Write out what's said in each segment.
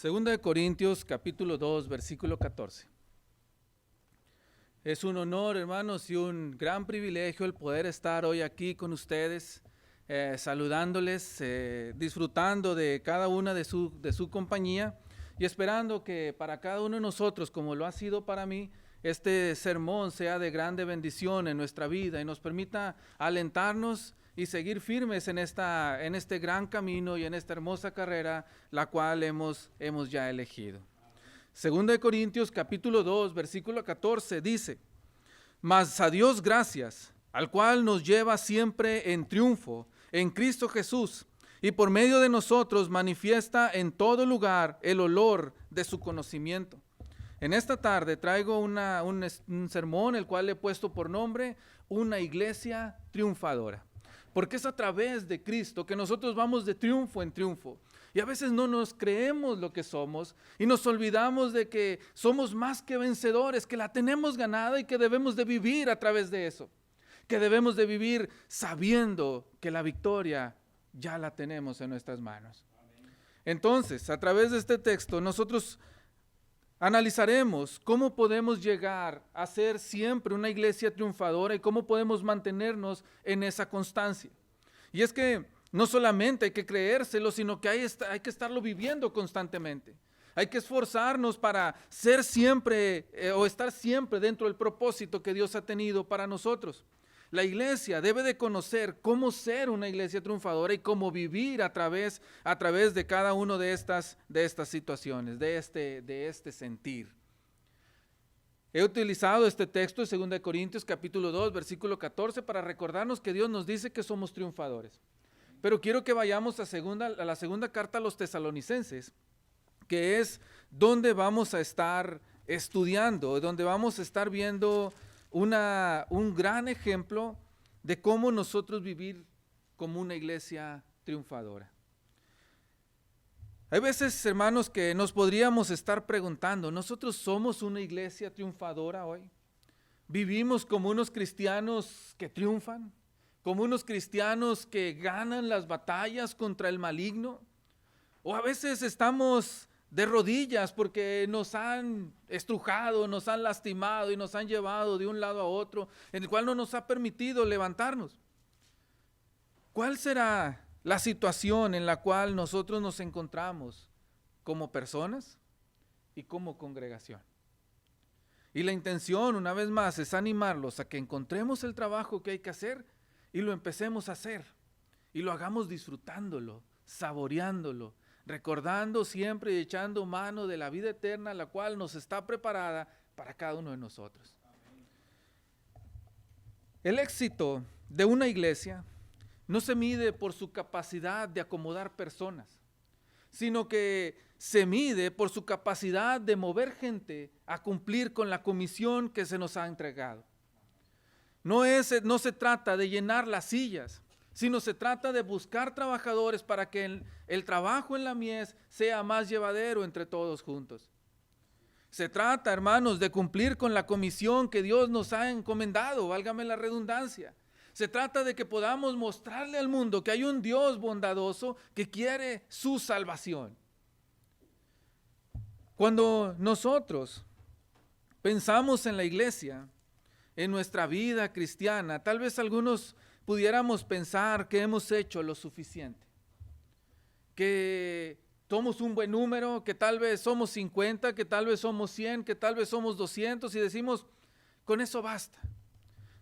Segunda de Corintios, capítulo 2, versículo 14. Es un honor, hermanos, y un gran privilegio el poder estar hoy aquí con ustedes, saludándoles, disfrutando de cada una de su compañía y esperando que para cada uno de nosotros, como lo ha sido para mí, este sermón sea de grande bendición en nuestra vida y nos permita alentarnos y seguir firmes en este gran camino y en esta hermosa carrera, la cual hemos ya elegido. Segunda de Corintios, capítulo 2, versículo 14, dice: Mas a Dios gracias, al cual nos lleva siempre en triunfo, en Cristo Jesús, y por medio de nosotros manifiesta en todo lugar el olor de su conocimiento. En esta tarde traigo un sermón, el cual le he puesto por nombre, Una iglesia triunfadora. Porque es a través de Cristo que nosotros vamos de triunfo en triunfo. Y a veces no nos creemos lo que somos y nos olvidamos de que somos más que vencedores, que la tenemos ganada y que debemos de vivir a través de eso. Que debemos de vivir sabiendo que la victoria ya la tenemos en nuestras manos. Entonces, a través de este texto, nosotros analizaremos cómo podemos llegar a ser siempre una iglesia triunfadora y cómo podemos mantenernos en esa constancia. Y es que no solamente hay que creérselo, sino que hay que estarlo viviendo constantemente. Hay que esforzarnos para ser siempre o estar siempre dentro del propósito que Dios ha tenido para nosotros. La iglesia debe de conocer cómo ser una iglesia triunfadora y cómo vivir a través de cada una de estas situaciones, de este sentir. He utilizado este texto de 2 Corintios capítulo 2, versículo 14 para recordarnos que Dios nos dice que somos triunfadores. Pero quiero que vayamos a la segunda carta a los tesalonicenses, que es donde vamos a estar estudiando, donde vamos a estar viendo un gran ejemplo de cómo nosotros vivir como una iglesia triunfadora. Hay veces, hermanos, que nos podríamos estar preguntando, ¿nosotros somos una iglesia triunfadora hoy? ¿Vivimos como unos cristianos que triunfan? ¿Como unos cristianos que ganan las batallas contra el maligno? ¿O a veces estamos de rodillas porque nos han estrujado, nos han lastimado y nos han llevado de un lado a otro, en el cual no nos ha permitido levantarnos? ¿Cuál será la situación en la cual nosotros nos encontramos como personas y como congregación? Y la intención, una vez más, es animarlos a que encontremos el trabajo que hay que hacer y lo empecemos a hacer y lo hagamos disfrutándolo, saboreándolo, recordando siempre y echando mano de la vida eterna, la cual nos está preparada para cada uno de nosotros. El éxito de una iglesia no se mide por su capacidad de acomodar personas, sino que se mide por su capacidad de mover gente a cumplir con la comisión que se nos ha entregado. No se trata de llenar las sillas, sino se trata de buscar trabajadores para que el trabajo en la mies sea más llevadero entre todos juntos. Se trata, hermanos, de cumplir con la comisión que Dios nos ha encomendado, válgame la redundancia. Se trata de que podamos mostrarle al mundo que hay un Dios bondadoso que quiere su salvación. Cuando nosotros pensamos en la iglesia, en nuestra vida cristiana, tal vez algunos pudiéramos pensar que hemos hecho lo suficiente, que somos un buen número, que tal vez somos 50, que tal vez somos 100, que tal vez somos 200 y decimos, con eso basta.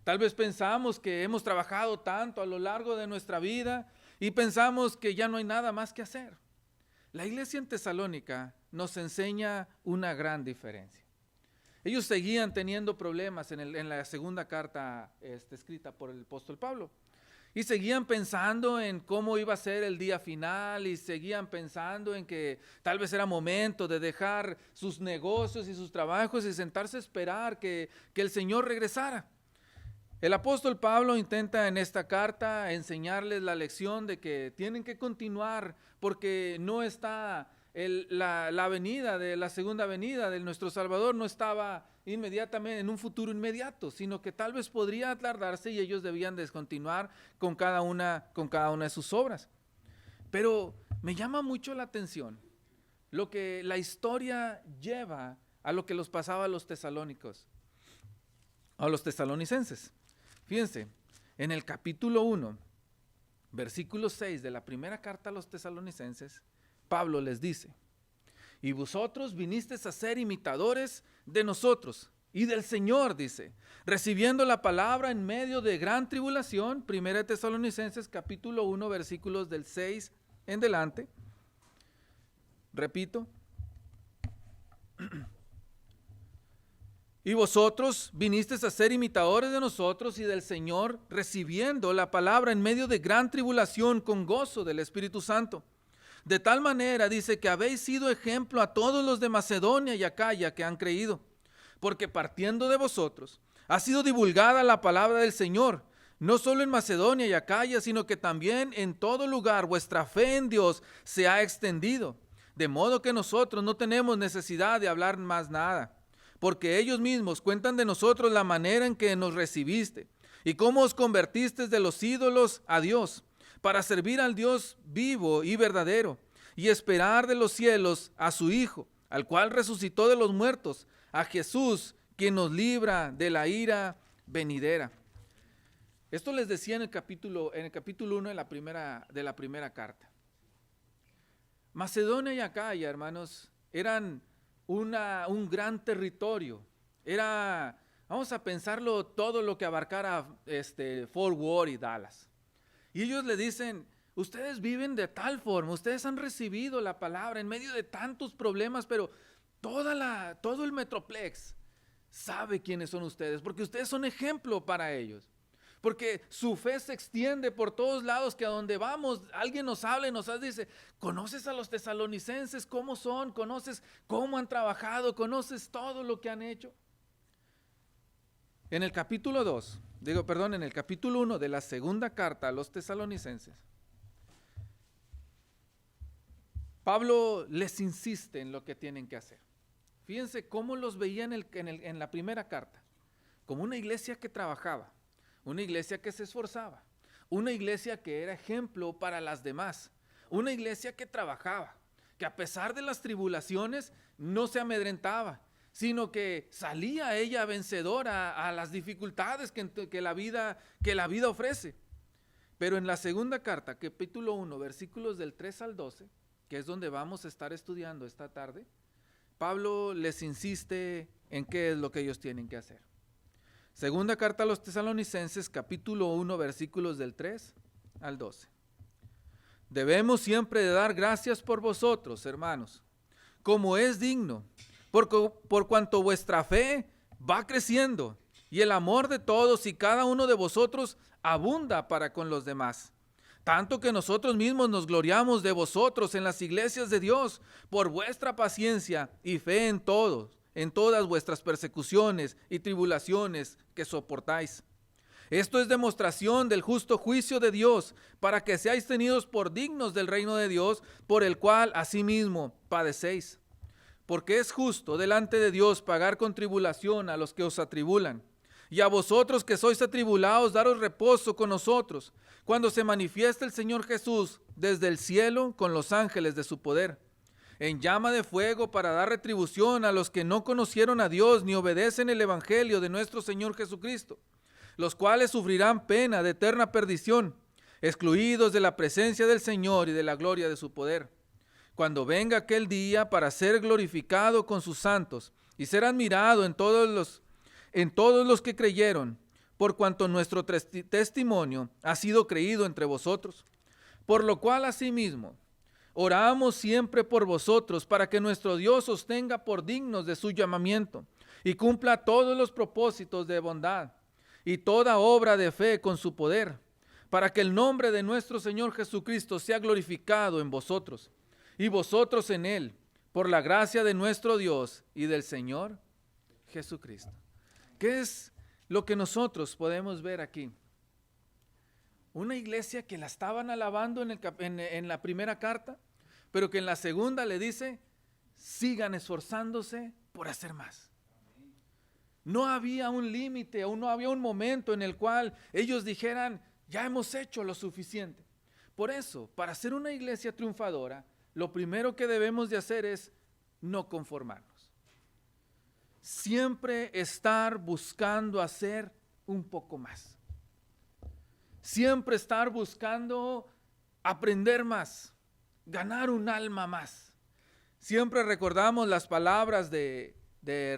Tal vez pensamos que hemos trabajado tanto a lo largo de nuestra vida y pensamos que ya no hay nada más que hacer. La iglesia en Tesalónica nos enseña una gran diferencia. Ellos seguían teniendo problemas en la segunda carta escrita por el apóstol Pablo. Y seguían pensando en cómo iba a ser el día final y seguían pensando en que tal vez era momento de dejar sus negocios y sus trabajos y sentarse a esperar que el Señor regresara. El apóstol Pablo intenta en esta carta enseñarles la lección de que tienen que continuar porque no está la venida de la segunda venida de nuestro Salvador no estaba inmediatamente en un futuro inmediato, sino que tal vez podría tardarse y ellos debían descontinuar con cada una de sus obras. Pero me llama mucho la atención lo que la historia lleva a lo que los pasaba a los tesalónicos, a los tesalonicenses. Fíjense, en el capítulo 1, versículo 6 de la primera carta a los tesalonicenses, Pablo les dice: y vosotros vinisteis a ser imitadores de nosotros y del Señor, dice, recibiendo la palabra en medio de gran tribulación. Primera de Tesalonicenses capítulo 1, versículos del 6 en delante. Repito. Y vosotros vinisteis a ser imitadores de nosotros y del Señor, recibiendo la palabra en medio de gran tribulación con gozo del Espíritu Santo. De tal manera, dice, que habéis sido ejemplo a todos los de Macedonia y Acaya que han creído, porque partiendo de vosotros ha sido divulgada la palabra del Señor, no solo en Macedonia y Acaya, sino que también en todo lugar vuestra fe en Dios se ha extendido, de modo que nosotros no tenemos necesidad de hablar más nada, porque ellos mismos cuentan de nosotros la manera en que nos recibiste y cómo os convertisteis de los ídolos a Dios, para servir al Dios vivo y verdadero, y esperar de los cielos a su Hijo, al cual resucitó de los muertos, a Jesús, quien nos libra de la ira venidera. Esto les decía en el capítulo 1 de la primera carta. Macedonia y Acaya, hermanos, eran un gran territorio. Era, vamos a pensarlo, todo lo que abarcara Fort Worth y Dallas. Y ellos le dicen: ustedes viven de tal forma, ustedes han recibido la palabra en medio de tantos problemas, pero todo el Metroplex sabe quiénes son ustedes, porque ustedes son ejemplo para ellos. Porque su fe se extiende por todos lados, que a donde vamos, alguien nos habla y nos dice: ¿conoces a los tesalonicenses? ¿Cómo son? ¿Conoces cómo han trabajado? ¿Conoces todo lo que han hecho? En el capítulo 1 de la segunda carta a los tesalonicenses, Pablo les insiste en lo que tienen que hacer. Fíjense cómo los veía en la primera carta, como una iglesia que trabajaba, una iglesia que se esforzaba, una iglesia que era ejemplo para las demás, una iglesia que trabajaba, que a pesar de las tribulaciones no se amedrentaba, sino que salía ella vencedora a las dificultades que la vida ofrece. Pero en la segunda carta, capítulo 1, versículos del 3 al 12, que es donde vamos a estar estudiando esta tarde, Pablo les insiste en qué es lo que ellos tienen que hacer. Segunda carta a los tesalonicenses, capítulo 1, versículos del 3 al 12. Debemos siempre de dar gracias por vosotros, hermanos, como es digno, por cuanto vuestra fe va creciendo y el amor de todos y cada uno de vosotros abunda para con los demás. Tanto que nosotros mismos nos gloriamos de vosotros en las iglesias de Dios por vuestra paciencia y fe en todas vuestras persecuciones y tribulaciones que soportáis. Esto es demostración del justo juicio de Dios, para que seáis tenidos por dignos del reino de Dios, por el cual asimismo padecéis. Porque es justo delante de Dios pagar con tribulación a los que os atribulan, y a vosotros que sois atribulados daros reposo con nosotros, cuando se manifieste el Señor Jesús desde el cielo con los ángeles de su poder, en llama de fuego, para dar retribución a los que no conocieron a Dios ni obedecen el evangelio de nuestro Señor Jesucristo, los cuales sufrirán pena de eterna perdición, excluidos de la presencia del Señor y de la gloria de su poder, cuando venga aquel día para ser glorificado con sus santos y ser admirado en todos los que creyeron, por cuanto nuestro testimonio ha sido creído entre vosotros. Por lo cual asimismo oramos siempre por vosotros, para que nuestro Dios os tenga por dignos de su llamamiento y cumpla todos los propósitos de bondad y toda obra de fe con su poder, para que el nombre de nuestro Señor Jesucristo sea glorificado en vosotros y vosotros en él, por la gracia de nuestro Dios y del Señor Jesucristo. ¿Qué es lo que nosotros podemos ver aquí? Una iglesia que la estaban alabando en la primera carta, pero que en la segunda le dice: sigan esforzándose por hacer más. No había un límite, o no había un momento en el cual ellos dijeran: ya hemos hecho lo suficiente. Por eso, para ser una iglesia triunfadora, lo primero que debemos de hacer es no conformarnos. Siempre estar buscando hacer un poco más. Siempre estar buscando aprender más, ganar un alma más. Siempre recordamos las palabras de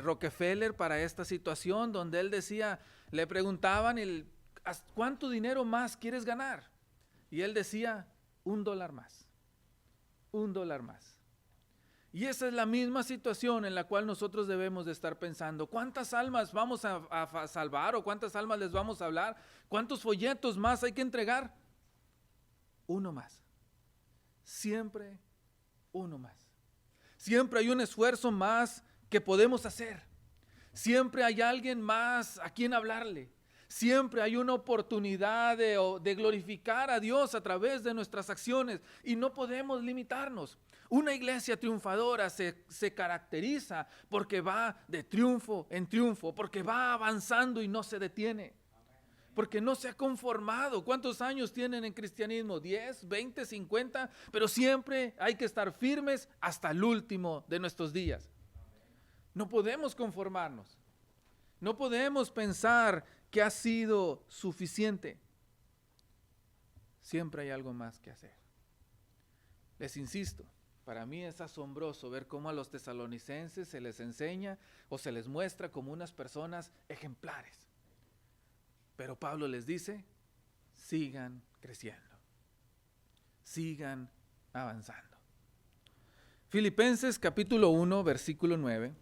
Rockefeller para esta situación, donde él decía, le preguntaban, ¿cuánto dinero más quieres ganar? Y él decía, $1 más, $1 más. Y esa es la misma situación en la cual nosotros debemos de estar pensando. ¿Cuántas almas vamos a salvar o cuántas almas les vamos a hablar? ¿Cuántos folletos más hay que entregar? Uno más. Siempre uno más. Siempre hay un esfuerzo más que podemos hacer. Siempre hay alguien más a quien hablarle. Siempre hay una oportunidad de glorificar a Dios a través de nuestras acciones y no podemos limitarnos. Una iglesia triunfadora se caracteriza porque va de triunfo en triunfo, porque va avanzando y no se detiene, porque no se ha conformado. ¿Cuántos años tienen en cristianismo? 10, 20, 50, pero siempre hay que estar firmes hasta el último de nuestros días. No podemos conformarnos, no podemos pensar que ha sido suficiente. Siempre hay algo más que hacer. Les insisto, para mí es asombroso ver cómo a los tesalonicenses se les enseña o se les muestra como unas personas ejemplares. Pero Pablo les dice, sigan creciendo, sigan avanzando. Filipenses capítulo 1, versículo 9.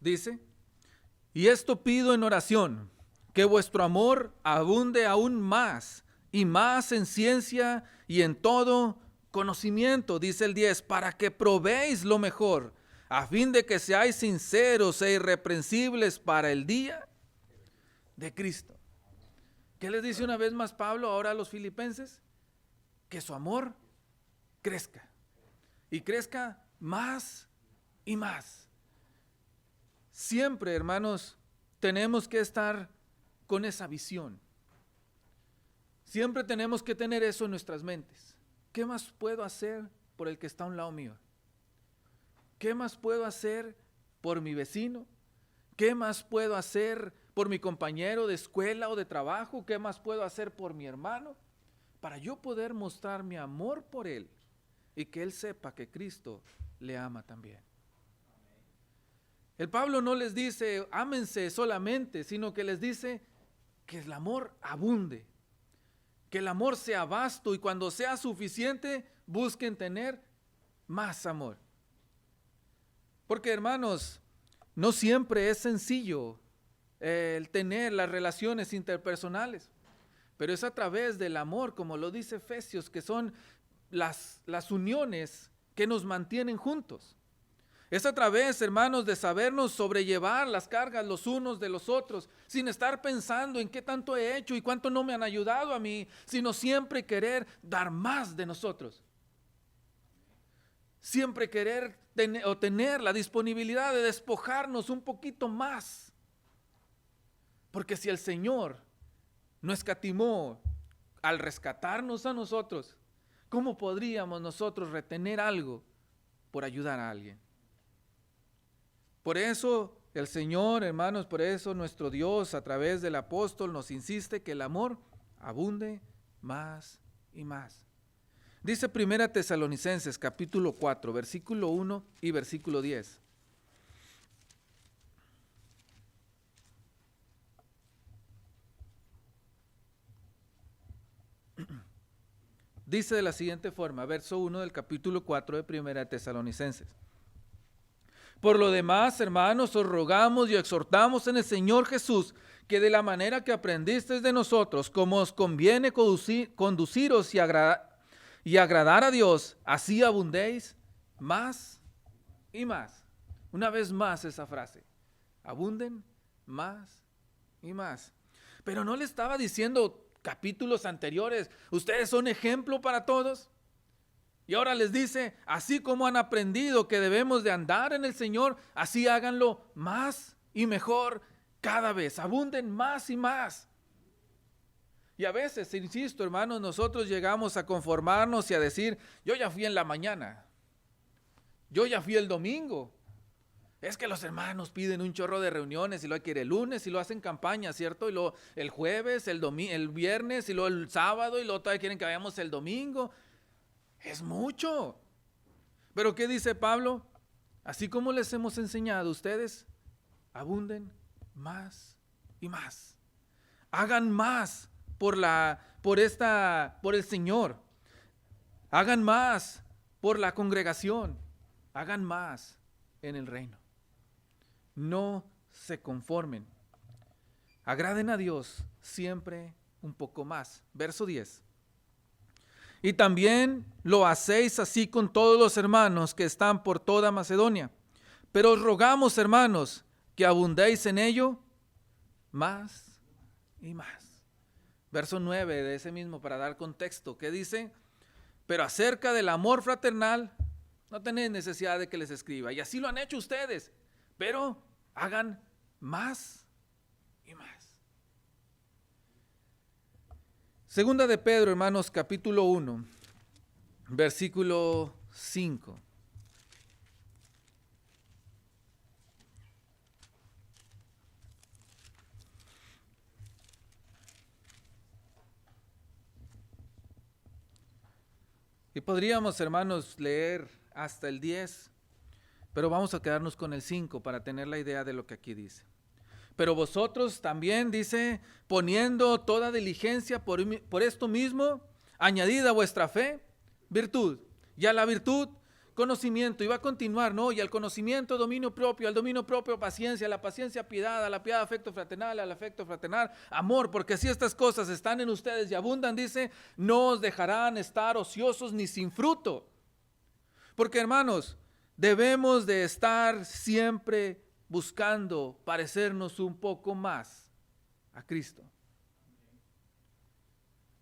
Dice, y esto pido en oración, que vuestro amor abunde aún más y más en ciencia y en todo conocimiento, dice el 10, para que probéis lo mejor, a fin de que seáis sinceros e irreprensibles para el día de Cristo. ¿Qué les dice una vez más Pablo ahora a los filipenses? Que su amor crezca y crezca más y más. Siempre, hermanos, tenemos que estar con esa visión. Siempre tenemos que tener eso en nuestras mentes. ¿Qué más puedo hacer por el que está a un lado mío? ¿Qué más puedo hacer por mi vecino? ¿Qué más puedo hacer por mi compañero de escuela o de trabajo? ¿Qué más puedo hacer por mi hermano? Para yo poder mostrar mi amor por él y que él sepa que Cristo le ama también. El Pablo no les dice, ámense solamente, sino que les dice que el amor abunde, que el amor sea vasto y cuando sea suficiente, busquen tener más amor. Porque, hermanos, no siempre es sencillo el tener las relaciones interpersonales, pero es a través del amor, como lo dice Efesios, que son las uniones que nos mantienen juntos. Es a través, hermanos, de sabernos sobrellevar las cargas los unos de los otros, sin estar pensando en qué tanto he hecho y cuánto no me han ayudado a mí, sino siempre querer dar más de nosotros. Siempre querer tener la disponibilidad de despojarnos un poquito más. Porque si el Señor no escatimó al rescatarnos a nosotros, ¿cómo podríamos nosotros retener algo por ayudar a alguien? Por eso el Señor, hermanos, por eso nuestro Dios a través del apóstol nos insiste que el amor abunde más y más. Dice 1 Tesalonicenses capítulo 4, versículo 1 y versículo 10. Dice de la siguiente forma, verso 1 del capítulo 4 de 1 Tesalonicenses. Por lo demás, hermanos, os rogamos y exhortamos en el Señor Jesús que de la manera que aprendisteis de nosotros, como os conviene conduciros y agradar a Dios, así abundéis más y más. Una vez más esa frase, abunden más y más. Pero no le estaba diciendo capítulos anteriores. Ustedes son ejemplo para todos. Y ahora les dice, así como han aprendido que debemos de andar en el Señor, así háganlo más y mejor cada vez. Abunden más y más. Y a veces, insisto, hermanos, nosotros llegamos a conformarnos y a decir, yo ya fui en la mañana, yo ya fui el domingo. Es que los hermanos piden un chorro de reuniones y lo hay que ir el lunes y lo hacen campaña, ¿cierto? Y luego el jueves, el viernes y luego el sábado y luego todavía quieren que vayamos el domingo. Es mucho. Pero ¿qué dice Pablo? Así como les hemos enseñado, ustedes abunden más y más. Hagan más por el Señor. Hagan más por la congregación. Hagan más en el reino. No se conformen. Agraden a Dios siempre un poco más. Verso 10. Y también lo hacéis así con todos los hermanos que están por toda Macedonia. Pero os rogamos, hermanos, que abundéis en ello más y más. Verso 9 de ese mismo, para dar contexto, ¿qué dice? Pero acerca del amor fraternal, no tenéis necesidad de que les escriba. Y así lo han hecho ustedes, pero hagan más y más. Segunda de Pedro, hermanos, capítulo 1, versículo 5. Y podríamos, hermanos, leer hasta el 10, pero vamos a quedarnos con el 5 para tener la idea de lo que aquí dice. Pero vosotros también, dice, poniendo toda diligencia por esto mismo, añadid a vuestra fe virtud, y a la virtud conocimiento, y va a continuar, ¿no? Y al conocimiento dominio propio, al dominio propio paciencia, a la paciencia piedad, a la piedad afecto fraternal, al afecto fraternal amor, porque si estas cosas están en ustedes y abundan, dice, no os dejarán estar ociosos ni sin fruto. Porque, hermanos, debemos de estar siempre buscando parecernos un poco más a Cristo.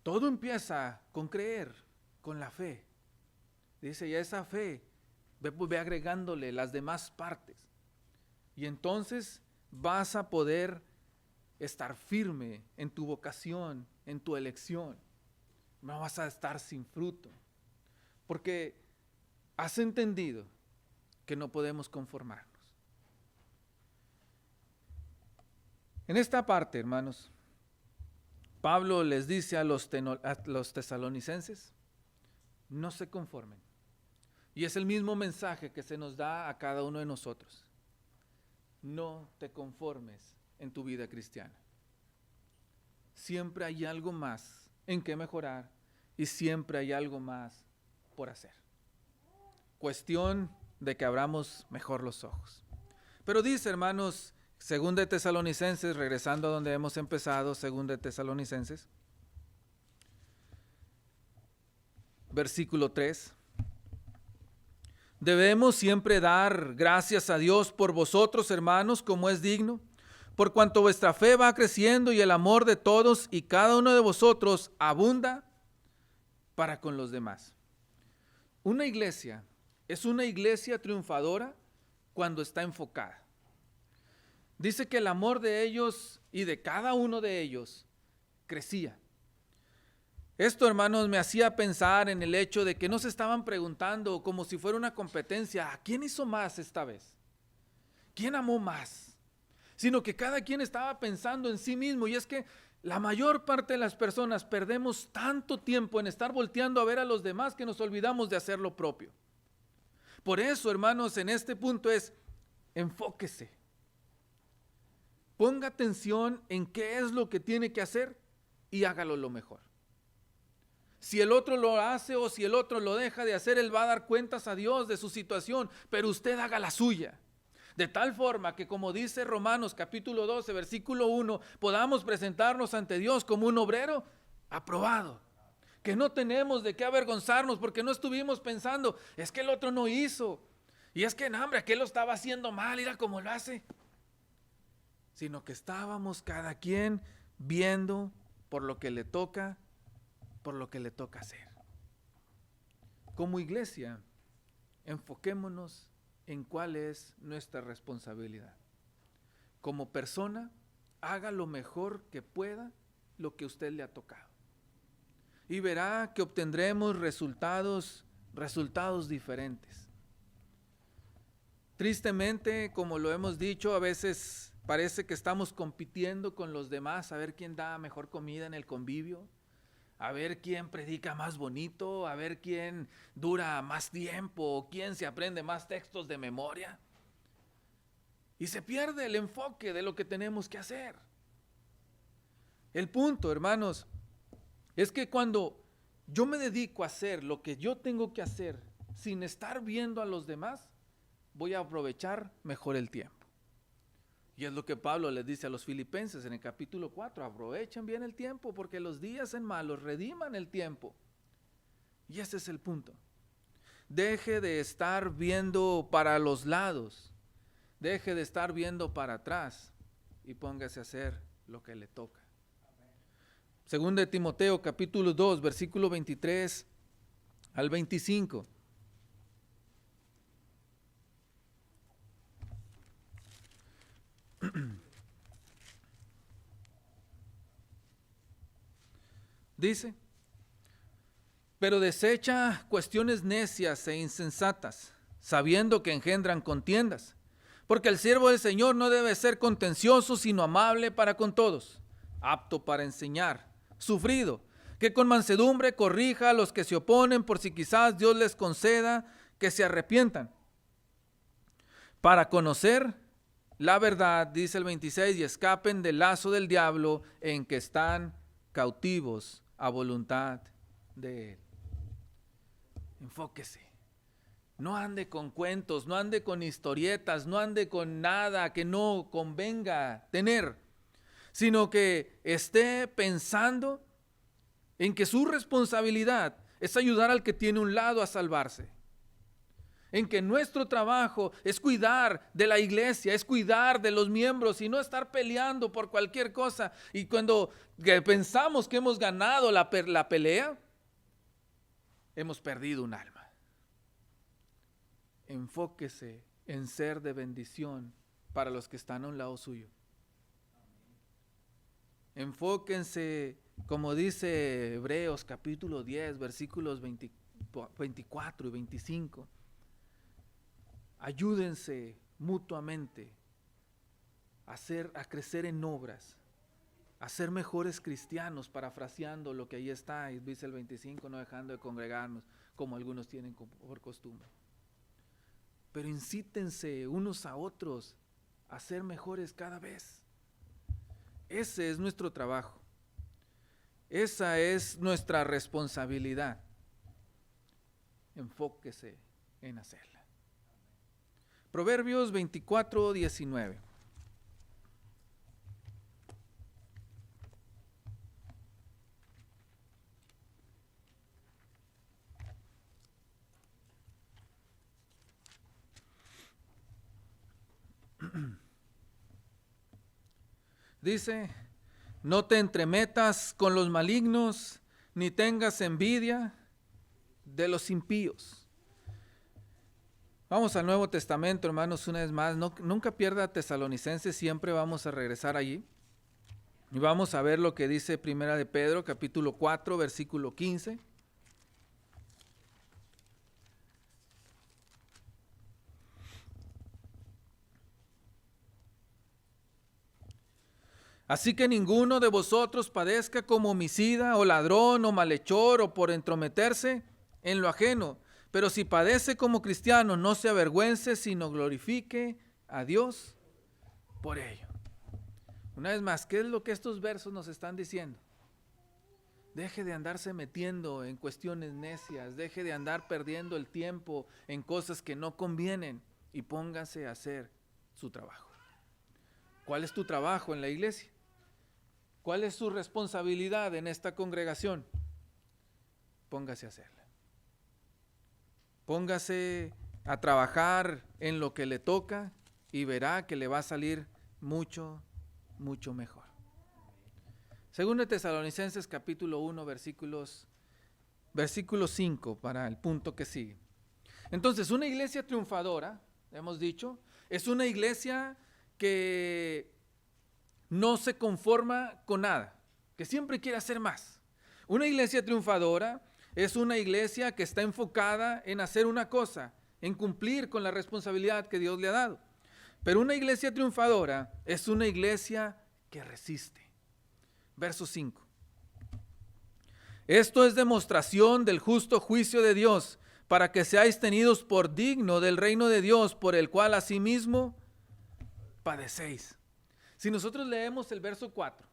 Todo empieza con creer, con la fe. Dice, y a esa fe ve agregándole las demás partes. Y entonces vas a poder estar firme en tu vocación, en tu elección. No vas a estar sin fruto. Porque has entendido que no podemos conformarnos. En esta parte, hermanos, Pablo les dice a los tesalonicenses, no se conformen. Y es el mismo mensaje que se nos da a cada uno de nosotros. No te conformes en tu vida cristiana. Siempre hay algo más en que mejorar y siempre hay algo más por hacer. Cuestión de que abramos mejor los ojos. Pero dice, hermanos, Segunda de Tesalonicenses, regresando a donde hemos empezado, Segunda de Tesalonicenses, versículo 3. Debemos siempre dar gracias a Dios por vosotros, hermanos, como es digno, por cuanto vuestra fe va creciendo y el amor de todos y cada uno de vosotros abunda para con los demás. Una iglesia es una iglesia triunfadora cuando está enfocada. Dice que el amor de ellos y de cada uno de ellos crecía. Esto, hermanos, me hacía pensar en el hecho de que no se estaban preguntando como si fuera una competencia, ¿a quién hizo más esta vez? ¿Quién amó más? Sino que cada quien estaba pensando en sí mismo. Y es que la mayor parte de las personas perdemos tanto tiempo en estar volteando a ver a los demás que nos olvidamos de hacer lo propio. Por eso, hermanos, en este punto es, enfóquese. Ponga atención en qué es lo que tiene que hacer y hágalo lo mejor. Si el otro lo hace o si el otro lo deja de hacer, él va a dar cuentas a Dios de su situación, pero usted haga la suya. De tal forma que, como dice Romanos capítulo 12, versículo 1, podamos presentarnos ante Dios como un obrero aprobado. Que no tenemos de qué avergonzarnos porque no estuvimos pensando, es que el otro no hizo. Y es que, no, hombre, aquel lo estaba haciendo mal, mira cómo lo hace. Sino que estábamos cada quien viendo por lo que le toca hacer. Como iglesia, enfoquémonos en cuál es nuestra responsabilidad. Como persona, haga lo mejor que pueda lo que a usted le ha tocado. Y verá que obtendremos resultados diferentes. Tristemente, como lo hemos dicho, a veces parece que estamos compitiendo con los demás a ver quién da mejor comida en el convivio, a ver quién predica más bonito, a ver quién dura más tiempo, quién se aprende más textos de memoria. Y se pierde el enfoque de lo que tenemos que hacer. El punto, hermanos, es que cuando yo me dedico a hacer lo que yo tengo que hacer sin estar viendo a los demás, voy a aprovechar mejor el tiempo. Y es lo que Pablo les dice a los filipenses en el capítulo 4, aprovechen bien el tiempo porque los días en malos rediman el tiempo. Y ese es el punto. Deje de estar viendo para los lados, deje de estar viendo para atrás y póngase a hacer lo que le toca. Segunda de Timoteo capítulo 2, versículo 23 al 25. Dice, pero desecha cuestiones necias e insensatas, sabiendo que engendran contiendas, porque el siervo del Señor no debe ser contencioso, sino amable para con todos, apto para enseñar, sufrido, que con mansedumbre corrija a los que se oponen, por si quizás Dios les conceda que se arrepientan. Para conocer la verdad, dice el 26, y escapen del lazo del diablo en que están cautivos a voluntad de él. Enfóquese. No ande con cuentos, no ande con historietas, no ande con nada que no convenga tener, sino que esté pensando en que su responsabilidad es ayudar al que tiene un lado a salvarse. En que nuestro trabajo es cuidar de la iglesia, es cuidar de los miembros y no estar peleando por cualquier cosa. Y cuando pensamos que hemos ganado la pelea, hemos perdido un alma. Enfóquese en ser de bendición para los que están a un lado suyo. Enfóquense, como dice Hebreos capítulo 10, versículos 24 y 25. Ayúdense mutuamente a crecer en obras, a ser mejores cristianos, parafraseando lo que ahí está, y dice el 25, no dejando de congregarnos, como algunos tienen por costumbre. Pero incítense unos a otros a ser mejores cada vez. Ese es nuestro trabajo. Esa es nuestra responsabilidad. Enfóquese en hacerla. Proverbios 24, 19. Dice, no te entremetas con los malignos, ni tengas envidia de los impíos. Vamos al Nuevo Testamento, hermanos, una vez más. Nunca pierda Tesalonicenses, siempre vamos a regresar allí. Y vamos a ver lo que dice Primera de Pedro, capítulo 4, versículo 15. Así que ninguno de vosotros padezca como homicida o ladrón o malhechor o por entrometerse en lo ajeno. Pero si padece como cristiano, no se avergüence, sino glorifique a Dios por ello. Una vez más, ¿qué es lo que estos versos nos están diciendo? Deje de andarse metiendo en cuestiones necias, deje de andar perdiendo el tiempo en cosas que no convienen y póngase a hacer su trabajo. ¿Cuál es tu trabajo en la iglesia? ¿Cuál es su responsabilidad en esta congregación? Póngase a hacerla. Póngase a trabajar en lo que le toca y verá que le va a salir mucho, mucho mejor. Según de Tesalonicenses capítulo 1, versículo 5, para el punto que sigue. Entonces, una iglesia triunfadora, hemos dicho, es una iglesia que no se conforma con nada, que siempre quiere hacer más. Una iglesia triunfadora es una iglesia que está enfocada en hacer una cosa, en cumplir con la responsabilidad que Dios le ha dado. Pero una iglesia triunfadora es una iglesia que resiste. Verso 5. Esto es demostración del justo juicio de Dios, para que seáis tenidos por digno del reino de Dios, por el cual asimismo padecéis. Si nosotros leemos el verso 4,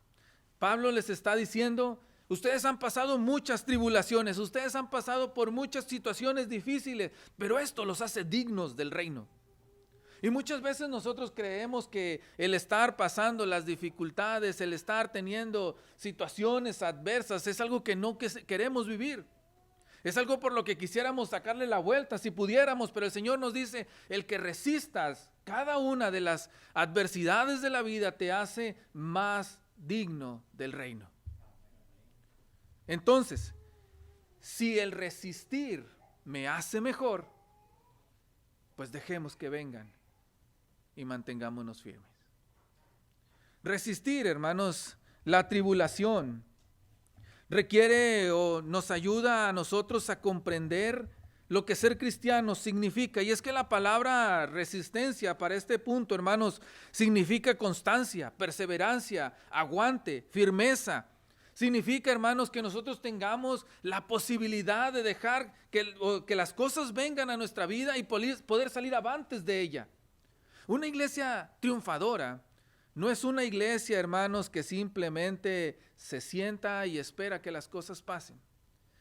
Pablo les está diciendo, ustedes han pasado muchas tribulaciones, ustedes han pasado por muchas situaciones difíciles, pero esto los hace dignos del reino. Y muchas veces nosotros creemos que el estar pasando las dificultades, el estar teniendo situaciones adversas es algo que no queremos vivir. Es algo por lo que quisiéramos sacarle la vuelta si pudiéramos, pero el Señor nos dice, el que resistas cada una de las adversidades de la vida te hace más digno del reino. Entonces, si el resistir me hace mejor, pues dejemos que vengan y mantengámonos firmes. Resistir, hermanos, la tribulación requiere o nos ayuda a nosotros a comprender lo que ser cristiano significa. Y es que la palabra resistencia para este punto, hermanos, significa constancia, perseverancia, aguante, firmeza. Significa, hermanos, que nosotros tengamos la posibilidad de dejar que las cosas vengan a nuestra vida y poder salir avantes de ella. Una iglesia triunfadora no es una iglesia, hermanos, que simplemente se sienta y espera que las cosas pasen,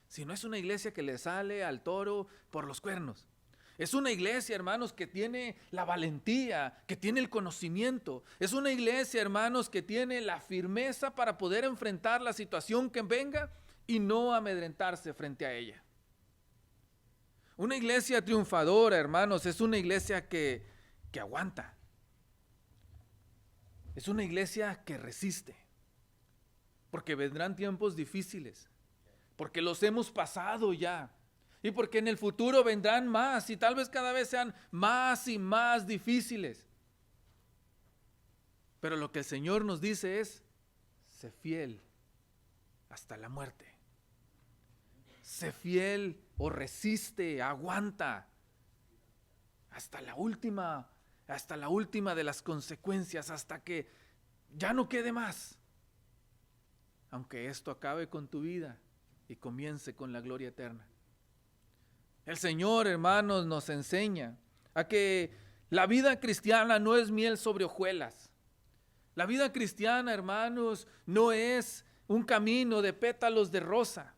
sino es una iglesia que le sale al toro por los cuernos. Es una iglesia, hermanos, que tiene la valentía, que tiene el conocimiento. Es una iglesia, hermanos, que tiene la firmeza para poder enfrentar la situación que venga y no amedrentarse frente a ella. Una iglesia triunfadora, hermanos, es una iglesia que aguanta. Es una iglesia que resiste, porque vendrán tiempos difíciles, porque los hemos pasado ya, y porque en el futuro vendrán más, y tal vez cada vez sean más y más difíciles. Pero lo que el Señor nos dice es, sé fiel hasta la muerte. Sé fiel o resiste, aguanta hasta la última de las consecuencias, hasta que ya no quede más. Aunque esto acabe con tu vida y comience con la gloria eterna. El Señor, hermanos, nos enseña a que la vida cristiana no es miel sobre hojuelas. La vida cristiana, hermanos, no es un camino de pétalos de rosa.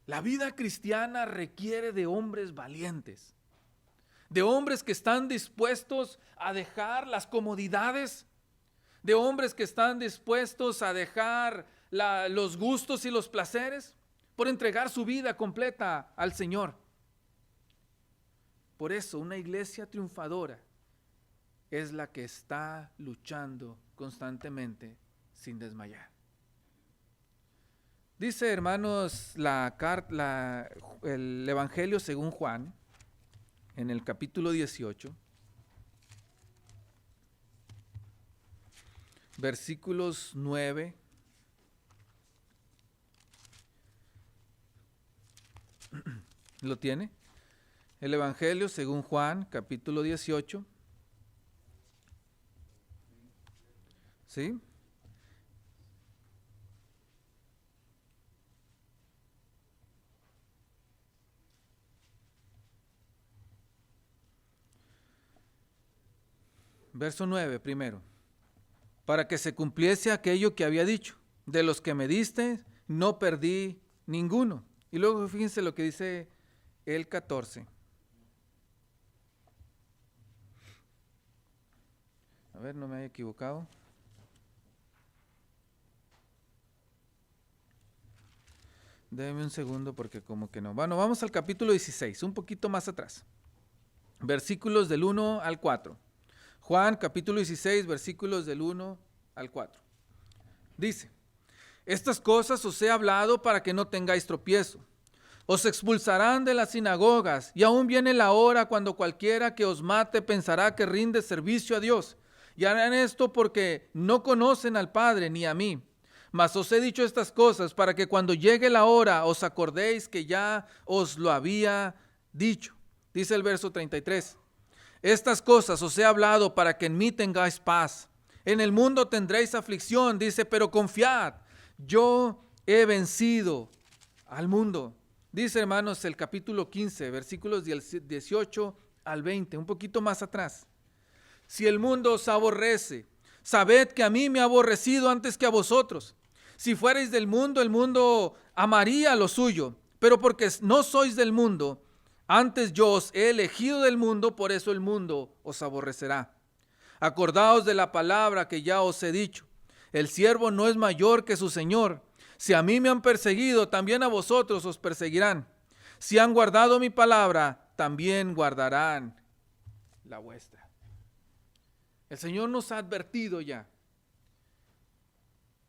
La vida cristiana requiere de hombres valientes, de hombres que están dispuestos a dejar las comodidades, de hombres que están dispuestos a dejar los gustos y los placeres por entregar su vida completa al Señor. Por eso una iglesia triunfadora es la que está luchando constantemente sin desmayar. Dice, hermanos, el Evangelio según Juan, en el capítulo 18, versículos 9 ¿lo tiene? El Evangelio según Juan, capítulo 18. ¿Sí? Verso 9 primero. Para que se cumpliese aquello que había dicho, de los que me diste, no perdí ninguno. Y luego fíjense lo que dice el 14. A ver, no me haya equivocado. Déjeme un segundo porque como que no. Bueno, vamos al capítulo 16, un poquito más atrás. Versículos del 1 al 4. Juan capítulo 16, versículos del 1 al 4. Dice, Estas cosas os he hablado para que no tengáis tropiezo. Os expulsarán de las sinagogas, y aún viene la hora cuando cualquiera que os mate pensará que rinde servicio a Dios. Y harán esto porque no conocen al Padre ni a mí. Mas os he dicho estas cosas para que cuando llegue la hora os acordéis que ya os lo había dicho. Dice el verso 33. Estas cosas os he hablado para que en mí tengáis paz. En el mundo tendréis aflicción, dice, pero confiad, yo he vencido al mundo. Dice, hermanos, el capítulo 15, versículos 18 al 20, un poquito más atrás. Si el mundo os aborrece, sabed que a mí me ha aborrecido antes que a vosotros. Si fuerais del mundo, el mundo amaría lo suyo, pero porque no sois del mundo, antes yo os he elegido del mundo, por eso el mundo os aborrecerá. Acordaos de la palabra que ya os he dicho. El siervo no es mayor que su señor. Si a mí me han perseguido, también a vosotros os perseguirán. Si han guardado mi palabra, también guardarán la vuestra. El Señor nos ha advertido ya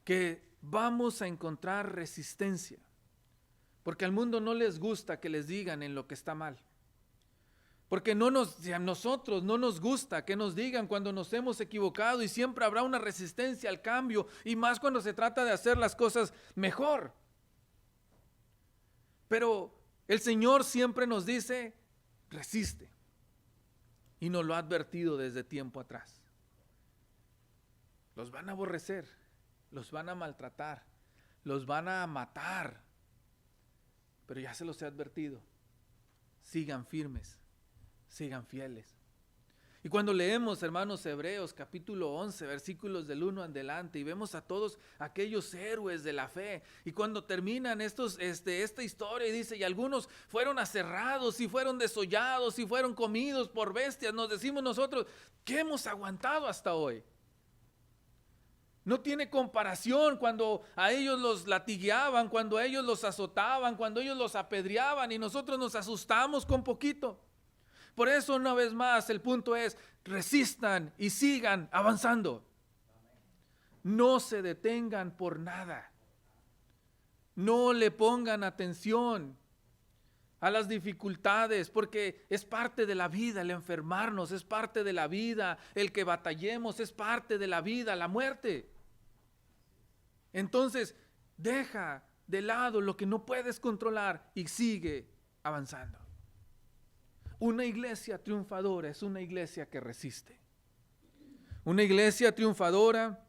que vamos a encontrar resistencia, porque al mundo no les gusta que les digan en lo que está mal. Porque a nosotros no nos gusta que nos digan cuando nos hemos equivocado, y siempre habrá una resistencia al cambio, y más cuando se trata de hacer las cosas mejor. Pero el Señor siempre nos dice, resiste. Y nos lo ha advertido desde tiempo atrás. Los van a aborrecer, los van a maltratar, los van a matar. Pero ya se los he advertido. Sigan firmes. Sigan fieles. Y cuando leemos, hermanos, Hebreos capítulo 11, versículos del 1 en adelante, y vemos a todos aquellos héroes de la fe, y cuando terminan esta historia y dice, y algunos fueron aserrados, y fueron desollados, y fueron comidos por bestias, nos decimos nosotros, ¿qué hemos aguantado hasta hoy? No tiene comparación cuando a ellos los latigueaban, cuando a ellos los azotaban, cuando ellos los apedreaban, y nosotros nos asustamos con poquito. Por eso, una vez más, el punto es, resistan y sigan avanzando. No se detengan por nada. No le pongan atención a las dificultades, porque es parte de la vida el enfermarnos, es parte de la vida el que batallemos, es parte de la vida la muerte. Entonces, deja de lado lo que no puedes controlar y sigue avanzando. Una iglesia triunfadora es una iglesia que resiste. Una iglesia triunfadora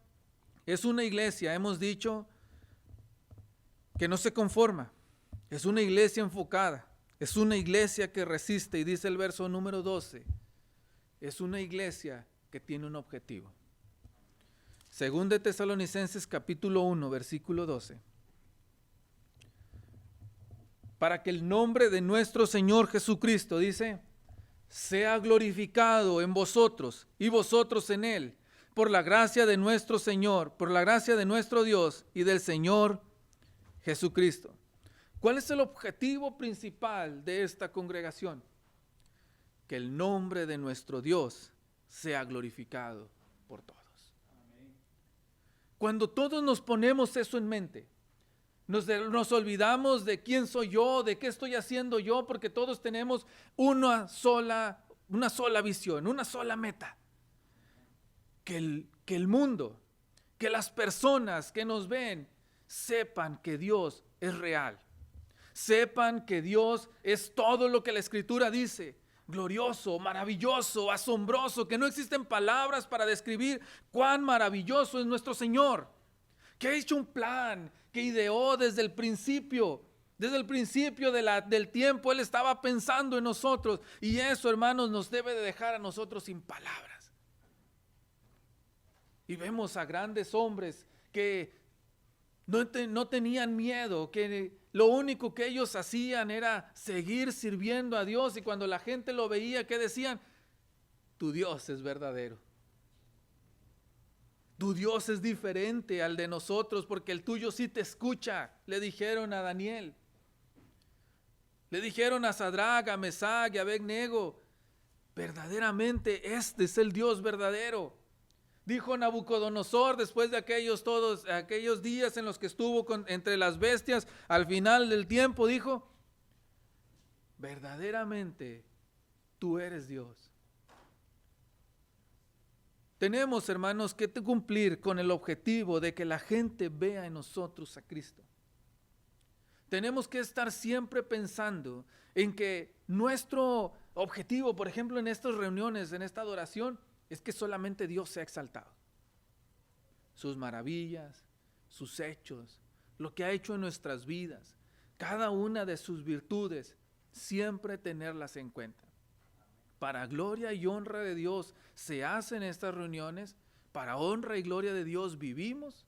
es una iglesia, hemos dicho, que no se conforma. Es una iglesia enfocada. Es una iglesia que resiste. Y dice el verso número 12, es una iglesia que tiene un objetivo. Según de Tesalonicenses capítulo 1, versículo 12. Para que el nombre de nuestro Señor Jesucristo, dice, sea glorificado en vosotros y vosotros en Él, por la gracia de nuestro Señor, por la gracia de nuestro Dios y del Señor Jesucristo. ¿Cuál es el objetivo principal de esta congregación? Que el nombre de nuestro Dios sea glorificado por todos. Cuando todos nos ponemos eso en mente, nos olvidamos de quién soy yo, de qué estoy haciendo yo, porque todos tenemos una sola visión, una sola meta. Que el mundo, que las personas que nos ven, sepan que Dios es real. Sepan que Dios es todo lo que la Escritura dice. Glorioso, maravilloso, asombroso, que no existen palabras para describir cuán maravilloso es nuestro Señor. Que ha hecho un plan, que ideó desde el principio del tiempo. Él estaba pensando en nosotros, y eso, hermanos, nos debe de dejar a nosotros sin palabras. Y vemos a grandes hombres que no tenían miedo, que lo único que ellos hacían era seguir sirviendo a Dios, y cuando la gente lo veía, ¿qué decían? Tu Dios es verdadero. Tu Dios es diferente al de nosotros, porque el tuyo sí te escucha, le dijeron a Daniel. Le dijeron a Sadrach, a Mesach y a Abednego, verdaderamente este es el Dios verdadero. Dijo Nabucodonosor después de aquellos días en los que estuvo entre las bestias, al final del tiempo dijo, verdaderamente tú eres Dios. Tenemos, hermanos, que cumplir con el objetivo de que la gente vea en nosotros a Cristo. Tenemos que estar siempre pensando en que nuestro objetivo, por ejemplo, en estas reuniones, en esta adoración, es que solamente Dios sea exaltado. Sus maravillas, sus hechos, lo que ha hecho en nuestras vidas, cada una de sus virtudes, siempre tenerlas en cuenta. Para gloria y honra de Dios se hacen estas reuniones, para honra y gloria de Dios vivimos,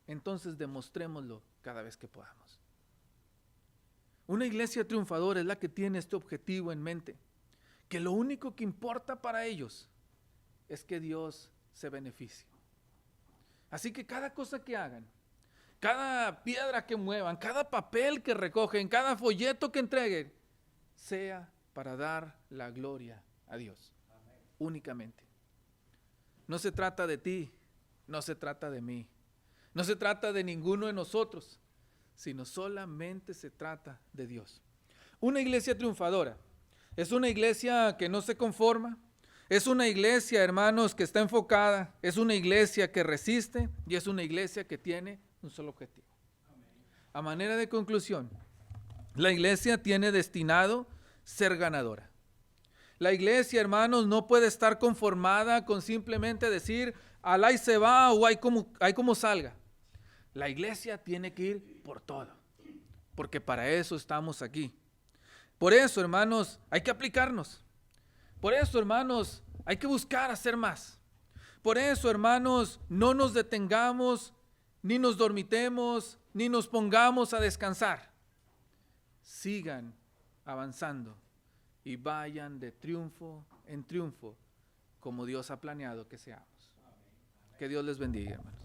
entonces demostrémoslo cada vez que podamos. Una iglesia triunfadora es la que tiene este objetivo en mente, que lo único que importa para ellos es que Dios se beneficie. Así que cada cosa que hagan, cada piedra que muevan, cada papel que recogen, cada folleto que entreguen, sea para dar la gloria a Dios. Amén. Únicamente. No se trata de ti, no se trata de mí, no se trata de ninguno de nosotros, sino solamente se trata de Dios. Una iglesia triunfadora es una iglesia que no se conforma, es una iglesia, hermanos, que está enfocada, es una iglesia que resiste y es una iglesia que tiene un solo objetivo. Amén. A manera de conclusión, la iglesia tiene destinado ser ganadora. La iglesia, hermanos, no puede estar conformada con simplemente decir, alá y se va o hay como salga. La iglesia tiene que ir por todo, porque para eso estamos aquí. Por eso, hermanos, hay que aplicarnos. Por eso, hermanos, hay que buscar hacer más. Por eso, hermanos, no nos detengamos, ni nos dormitemos, ni nos pongamos a descansar. Sigan avanzando y vayan de triunfo en triunfo, como Dios ha planeado que seamos. Que Dios les bendiga, hermanos.